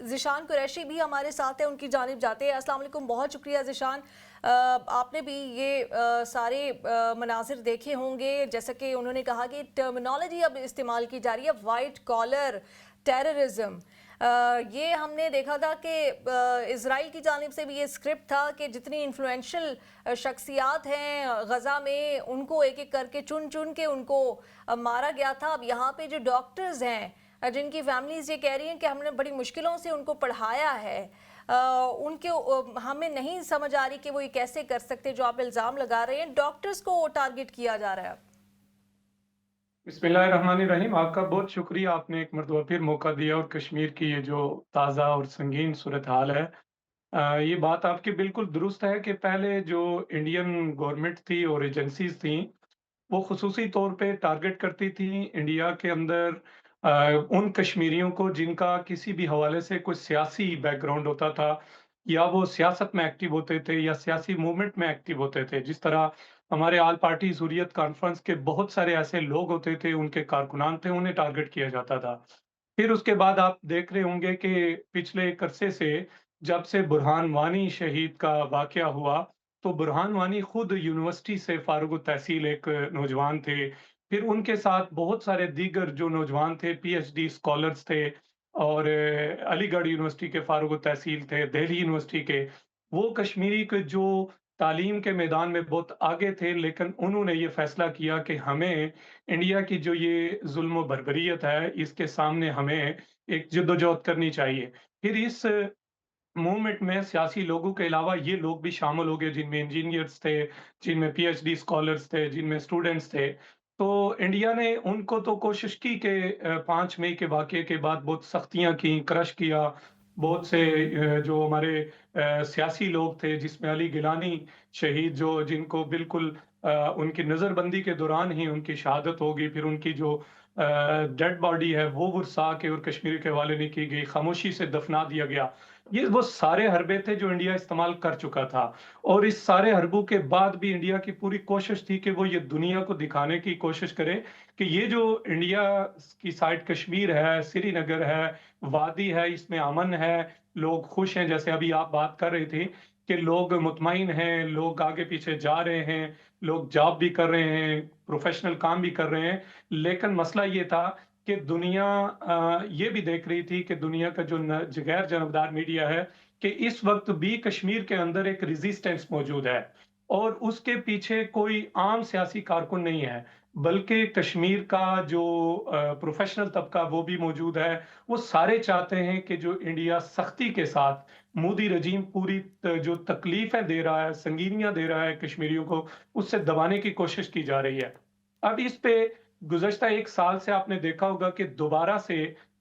ذیشان قریشی بھی ہمارے ساتھ ہیں، ان کی جانب جاتے ہیں۔ السلام علیکم، بہت شکریہ ذیشان۔ آپ نے بھی یہ سارے مناظر دیکھے ہوں گے، جیسا کہ انہوں نے کہا کہ ٹرمینالوجی اب استعمال کی جا رہی ہے، وائٹ کالر ٹیررزم۔ یہ ہم نے دیکھا تھا کہ اسرائیل کی جانب سے بھی یہ اسکرپٹ تھا کہ جتنی انفلوئنشل شخصیات ہیں غزہ میں، ان کو ایک ایک کر کے چن چن کے ان کو مارا گیا تھا۔ اب یہاں پہ جو ڈاکٹرز ہیں جن کی فیملیز یہ کہہ رہی ہیں کہ ہم نے بڑی مشکلوں سے ان کو پڑھایا ہے، ان کے ہمیں نہیں سمجھ آ رہی کہ وہ یہ کیسے کر سکتے جو آپ الزام لگا رہے ہیں، ڈاکٹرز کو ٹارگٹ کیا جا رہا ہے۔ بسم اللہ الرحمن الرحیم۔ آپ کا بہت شکریہ، آپ نے ایک مرتبہ پھر موقع دیا اور کشمیر کی یہ جو تازہ اور سنگین صورتحال ہے، یہ بات آپ کی بالکل درست ہے کہ پہلے جو انڈین گورنمنٹ تھی اور ایجنسیز تھیں وہ خصوصی طور پہ ٹارگٹ کرتی تھیں انڈیا کے اندر ان کشمیریوں کو جن کا کسی بھی حوالے سے کوئی سیاسی بیک گراؤنڈ ہوتا تھا، یا وہ سیاست میں ایکٹیو ہوتے تھے یا سیاسی موومنٹ میں ایکٹیو ہوتے تھے۔ جس طرح ہمارے آل پارٹی حریت کانفرنس کے بہت سارے ایسے لوگ ہوتے تھے، ان کے کارکنان تھے، انہیں ٹارگٹ کیا جاتا تھا۔ پھر اس کے بعد آپ دیکھ رہے ہوں گے کہ پچھلے ایک عرصے سے جب سے برہان وانی شہید کا واقعہ ہوا تو برہان وانی خود یونیورسٹی سے فارغ التحصیل ایک نوجوان تھے، پھر ان کے ساتھ بہت سارے دیگر جو نوجوان تھے، پی ایچ ڈی اسکالرز تھے، اور علی گڑھ یونیورسٹی کے فارغ التحصیل تھے، دہلی یونیورسٹی کے، وہ کشمیری کے جو تعلیم کے میدان میں بہت آگے تھے، لیکن انہوں نے یہ فیصلہ کیا کہ ہمیں انڈیا کی جو یہ ظلم و بربریت ہے اس کے سامنے ہمیں ایک جدوجہد کرنی چاہیے۔ پھر اس موومنٹ میں سیاسی لوگوں کے علاوہ یہ لوگ بھی شامل ہو گئے، جن میں انجینئرز تھے، جن میں پی ایچ ڈی اسکالرز تھے، جن میں اسٹوڈنٹس تھے۔ تو انڈیا نے ان کو تو کوشش کی کہ 5 مئی کے واقعے کے بعد بہت سختیاں کی، کرش کیا، بہت سے جو ہمارے سیاسی لوگ تھے، جس میں علی گیلانی شہید جو جن کو بالکل ان کی نظر بندی کے دوران ہی ان کی شہادت ہوگی، پھر ان کی جو ڈیڈ باڈی ہے وہ ورثاء کے اور کشمیری کے حوالے نہیں کی گئی، خاموشی سے دفنا دیا گیا۔ یہ وہ سارے حربے تھے جو انڈیا استعمال کر چکا تھا، اور اس سارے حربوں کے بعد بھی انڈیا کی پوری کوشش تھی کہ وہ یہ دنیا کو دکھانے کی کوشش کرے کہ یہ جو انڈیا کی سائٹ کشمیر ہے، سری نگر ہے، وادی ہے، اس میں امن ہے، لوگ خوش ہیں، جیسے ابھی آپ بات کر رہے تھے کہ لوگ مطمئن ہیں، لوگ آگے پیچھے جا رہے ہیں، لوگ جاب بھی کر رہے ہیں، پروفیشنل کام بھی کر رہے ہیں۔ لیکن مسئلہ یہ تھا کہ دنیا یہ بھی دیکھ رہی تھی کہ دنیا کا جو غیر جانبدار میڈیا ہے کہ اس وقت بھی کشمیر کے اندر ایک ریزسٹنس موجود ہے، اور اس کے پیچھے کوئی عام سیاسی کارکن نہیں ہے، بلکہ کشمیر کا جو پروفیشنل طبقہ وہ بھی موجود ہے۔ وہ سارے چاہتے ہیں کہ جو انڈیا سختی کے ساتھ مودی رجیم پوری جو تکلیفیں دے رہا ہے، سنگینیاں دے رہا ہے کشمیریوں کو، اس سے دبانے کی کوشش کی جا رہی ہے۔ اب اس پہ گزشتہ 1 سال سے آپ نے دیکھا ہوگا کہ دوبارہ سے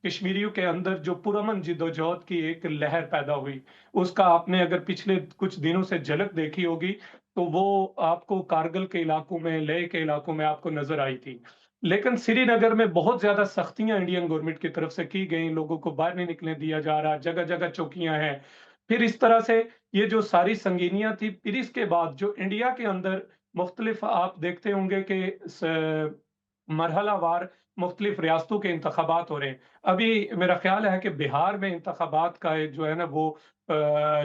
کشمیریوں کے اندر جو پرامن جدوجہد کی ایک لہر پیدا ہوئی، اس کا آپ نے اگر پچھلے کچھ دنوں سے جھلک دیکھی ہوگی تو وہ آپ کو کارگل کے علاقوں میں، لیہ کے علاقوں میں آپ کو نظر آئی تھی۔ لیکن سری نگر میں بہت زیادہ سختیاں انڈین گورنمنٹ کی طرف سے کی گئیں، لوگوں کو باہر نہیں نکلنے دیا جا رہا، جگہ جگہ چوکیاں ہیں۔ پھر اس طرح سے یہ جو ساری سنگینیاں تھی، پھر اس کے بعد جو انڈیا کے اندر مختلف آپ دیکھتے ہوں گے کہ مرحلہ وار مختلف ریاستوں کے انتخابات ہو رہے ہیں۔ ابھی میرا خیال ہے کہ بہار میں انتخابات کا جو ہے نا وہ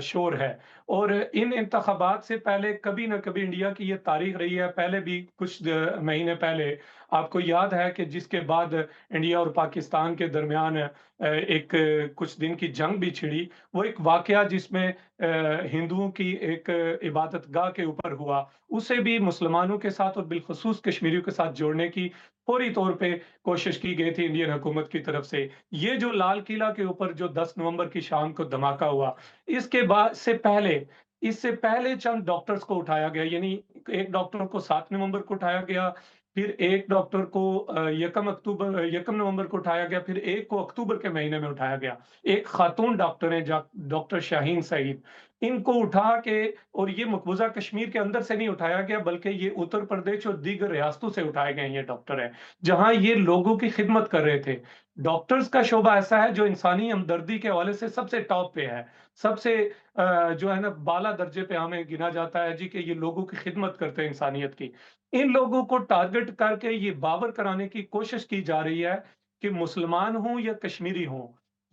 شور ہے، اور ان انتخابات سے پہلے کبھی نہ کبھی انڈیا کی یہ تاریخ رہی ہے، پہلے بھی کچھ مہینے پہلے آپ کو یاد ہے کہ جس کے بعد انڈیا اور پاکستان کے درمیان ایک کچھ دن کی جنگ بھی چھڑی، وہ ایک واقعہ جس میں ہندوؤں کی ایک عبادت گاہ کے اوپر ہوا، اسے بھی مسلمانوں کے ساتھ اور بالخصوص کشمیریوں کے ساتھ جوڑنے کی فوری طور پہ کوشش کی گئی تھی انڈین حکومت کی طرف سے۔ یہ جو لال قلعہ کے اوپر جو 10 نومبر کی شام کو دھماکہ ہوا، اس کے بعد اس سے پہلے چند ڈاکٹرز کو اٹھایا گیا، یعنی ایک ڈاکٹر کو 7 نومبر کو اٹھایا گیا، پھر ایک ڈاکٹر کو 1 نومبر کو اٹھایا گیا، پھر ایک کو اکتوبر کے مہینے میں اٹھایا گیا۔ ایک خاتون ڈاکٹر ہیں ڈاکٹر شاہین سعید، ان کو اٹھا کے، اور یہ مقبوضہ کشمیر کے اندر سے نہیں اٹھایا گیا بلکہ یہ اتر پردیش اور دیگر ریاستوں سے اٹھائے گئے یہ ڈاکٹر ہیں، جہاں یہ لوگوں کی خدمت کر رہے تھے۔ ڈاکٹرز کا شعبہ ایسا ہے جو انسانی ہمدردی کے حوالے سے سب سے ٹاپ پہ ہے، سب سے جو ہے نا بالا درجے پہ ہمیں گنا جاتا ہے جی کہ یہ لوگوں کی خدمت کرتے ہیں انسانیت کی۔ ان لوگوں کو ٹارگٹ کر کے یہ باور کرانے کی کوشش کی جا رہی ہے کہ مسلمان ہوں یا کشمیری ہوں،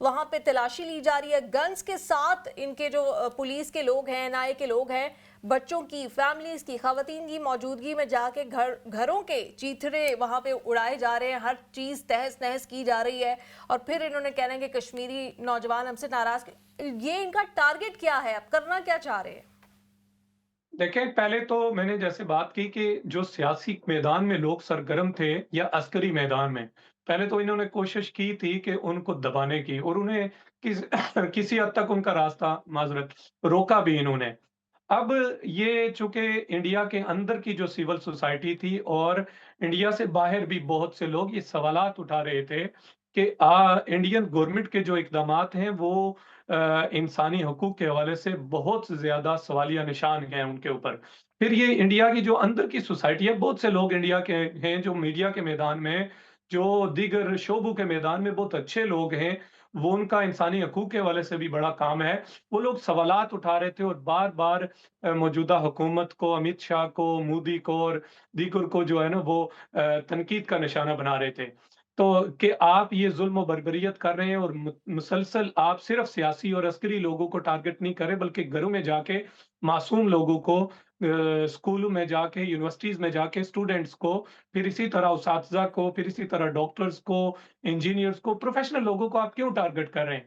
وہاں پہ تلاشی لی جا رہی ہے گنز کے ساتھ. ان کے جو پولیس کے لوگ ہیں, NIA کے لوگ ہیں, بچوں کی, فیملیز کی, خواتین کی موجودگی میں جا کے گھروں کے چیتھڑے وہاں پہ اڑائے جا رہے ہیں, ہر چیز تہس نہس کی جا رہی ہے, اور پھر انہوں نے کہنا ہے کہ کشمیری نوجوان ہم سے ناراض. یہ ان کا ٹارگٹ کیا ہے, اب کرنا کیا چاہ رہے ہیں؟ دیکھیں, پہلے تو میں نے جیسے بات کی کہ جو سیاسی میدان میں لوگ سرگرم تھے یا عسکری میدان میں, پہلے تو انہوں نے کوشش کی تھی کہ ان کو دبانے کی, اور انہیں کسی حد تک ان کا راستہ معذرت روکا بھی انہوں نے. اب یہ چونکہ انڈیا کے اندر کی جو سول سوسائٹی تھی اور انڈیا سے باہر بھی بہت سے لوگ یہ سوالات اٹھا رہے تھے کہ انڈین گورنمنٹ کے جو اقدامات ہیں وہ انسانی حقوق کے حوالے سے بہت زیادہ سوالیہ نشان ہیں ان کے اوپر. پھر یہ انڈیا کی جو اندر کی سوسائٹی ہے, بہت سے لوگ انڈیا کے ہیں جو میڈیا کے میدان میں, جو دیگر شعبوں کے میدان میں بہت اچھے لوگ ہیں, وہ ان کا انسانی حقوق کے حوالے سے بھی بڑا کام ہے. وہ لوگ سوالات اٹھا رہے تھے اور بار بار موجودہ حکومت کو, امت شاہ کو, مودی کو اور دیگر کو جو ہے نا وہ تنقید کا نشانہ بنا رہے تھے. تو کہ آپ یہ ظلم و بربریت کر رہے ہیں, اور مسلسل آپ صرف سیاسی اور عسکری لوگوں کو ٹارگٹ نہیں کر رہے بلکہ گھروں میں جا کے معصوم لوگوں کو, اسکولوں میں جا کے, یونیورسٹیز میں جا کے اسٹوڈنٹس کو, پھر اسی طرح اساتذہ کو, پھر اسی طرح ڈاکٹرز کو, انجینئرز کو, پروفیشنل لوگوں کو آپ کیوں ٹارگٹ کر رہے ہیں؟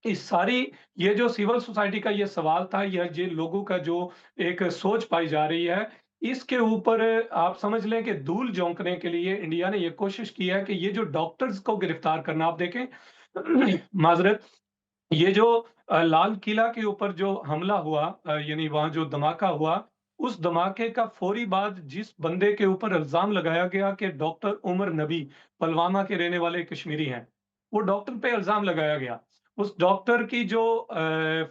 اس ساری یہ جو سول سوسائٹی کا یہ سوال تھا, یہ لوگوں کا جو ایک سوچ پائی جا رہی ہے, اس کے اوپر آپ سمجھ لیں کہ دھول جھونکنے کے لیے انڈیا نے یہ کوشش کی ہے کہ یہ جو ڈاکٹرز کو گرفتار کرنا, آپ دیکھیں معذرت, یہ جو لال قلعہ کے اوپر جو حملہ ہوا, یعنی وہاں جو دھماکہ ہوا, اس دھماکے کا فوری بعد جس بندے کے اوپر الزام لگایا گیا کہ ڈاکٹر عمر نبی پلوامہ کے رہنے والے کشمیری ہیں, وہ ڈاکٹر پہ الزام لگایا گیا. اس ڈاکٹر کی جو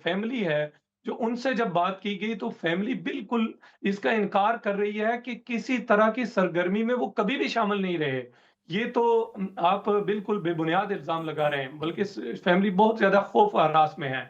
فیملی ہے, جو ان سے جب بات کی گئی تو فیملی بالکل اس کا انکار کر رہی ہے کہ کسی طرح کی سرگرمی میں وہ کبھی بھی شامل نہیں رہے. یہ تو آپ بالکل بے بنیاد الزام لگا رہے ہیں, بلکہ فیملی بہت زیادہ خوف و ہراس میں ہے.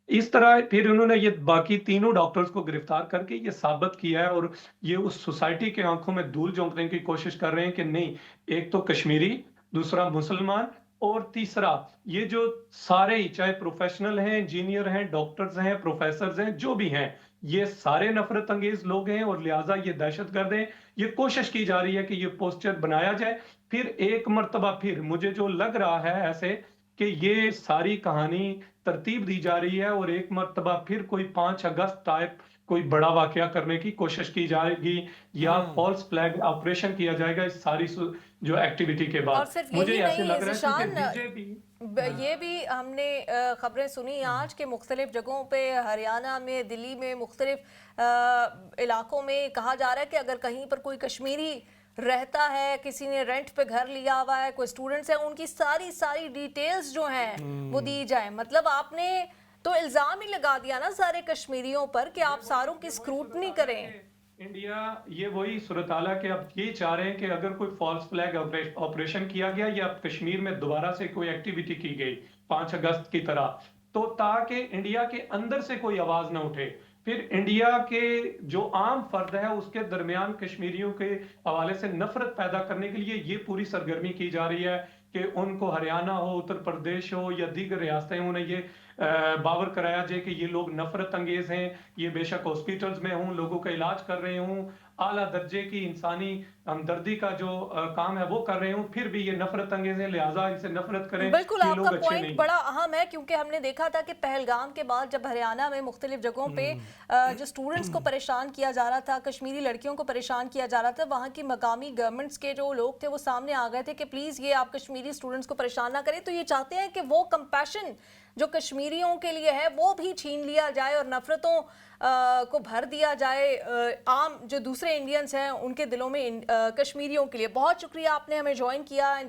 اس طرح پھر انہوں نے یہ باقی تینوں ڈاکٹرز کو گرفتار کر کے یہ ثابت کیا ہے, اور یہ اس سوسائٹی کے آنکھوں میں دھول جھونکنے کی کوشش کر رہے ہیں کہ نہیں, ایک تو کشمیری, دوسرا مسلمان, اور تیسرا یہ جو سارے ہی چاہے پروفیشنل ہیں, انجینئر ہیں, ڈاکٹرز ہیں, پروفیسرز ہیں, جو بھی ہیں, یہ سارے نفرت انگیز لوگ ہیں, اور لہٰذا یہ دہشت گرد ہیں. یہ کوشش کی جا رہی ہے کہ یہ پوسٹر بنایا جائے. پھر ایک مرتبہ پھر مجھے جو لگ رہا ہے ایسے کہ یہ ساری کہانی ترتیب دی جا رہی ہے, اور ایک مرتبہ پھر کوئی 5 اگست ٹائپ کوئی بڑا واقعہ کرنے کی کوشش کی جائے گی, یا فالس فلیگ آپریشن کیا جائے گا اس ساری جو ایکٹیویٹی کے بعد. اور صرف مجھے یہی ایسے نہیں لگ رہا ہے ذیشان, کہ بی جے پی, یہ بھی ہم نے خبریں سنی آج کہ مختلف جگہوں پہ, ہریانہ میں, دلی میں, مختلف علاقوں میں کہا جا رہا ہے کہ اگر کہیں پر کوئی کشمیری رہتا ہے, کسی نے رینٹ پہ گھر لیا ہوا ہے, کوئی اسٹوڈنٹس ہیں, ان کی ساری ڈیٹیلز جو ہیں وہ دی جائیں. مطلب آپ نے تو الزام ہی لگا دیا نا سارے کشمیریوں پر کہ آپ ساروں کی اسکروٹنی کریں. انڈیا یہ وہی صورتحال ہے کہ اب یہ چاہ رہے ہیں کہ اگر کوئی فالس فلیگ آپریشن کیا گیا, یا کشمیر میں دوبارہ سے کوئی ایکٹیویٹی کی گئی 5 اگست کی طرح, تو تاکہ انڈیا کے اندر سے کوئی آواز نہ اٹھے, پھر انڈیا کے جو عام فرد ہے اس کے درمیان کشمیریوں کے حوالے سے نفرت پیدا کرنے کے لیے یہ پوری سرگرمی کی جا رہی ہے کہ ان کو ہریانہ ہو, اتر پردیش ہو, یا دیگر ریاستیں, انہیں یہ باور کرایا جائے کہ یہ لوگ نفرت انگیز ہیں, یہ بے شک ہاسپٹلز میں ہوں, لوگوں کا علاج کر رہے ہوں, اعلیٰ درجے کی انسانی ہمدردی کا جو کام ہے وہ کر رہے ہوں, پھر بھی یہ نفرت انگیز ہیں, لہٰذا ان سے نفرت کریں. بالکل یہ آپ لوگ کا اچھے پوائنٹ نہیں. بڑا اہم ہے, کیونکہ ہم نے دیکھا تھا کہ پہلگام کے بعد جب ہریانہ میں مختلف جگہوں پہ جو اسٹوڈنٹس کو پریشان کیا جا رہا تھا, کشمیری لڑکیوں کو پریشان کیا جا رہا تھا, وہاں کی مقامی گورنمنٹس کے جو لوگ تھے وہ سامنے آ گئے تھے کہ پلیز یہ آپ کشمیری اسٹوڈنٹس کو پریشان نہ کریں. تو یہ چاہتے ہیں کہ وہ کمپیشن جو کشمیریوں کے لیے ہے وہ بھی چھین لیا جائے اور نفرتوں کو بھر دیا جائے عام جو دوسرے انڈینز ہیں ان کے دلوں میں کشمیریوں کے لیے. بہت شکریہ آپ نے ہمیں جوائن کیا.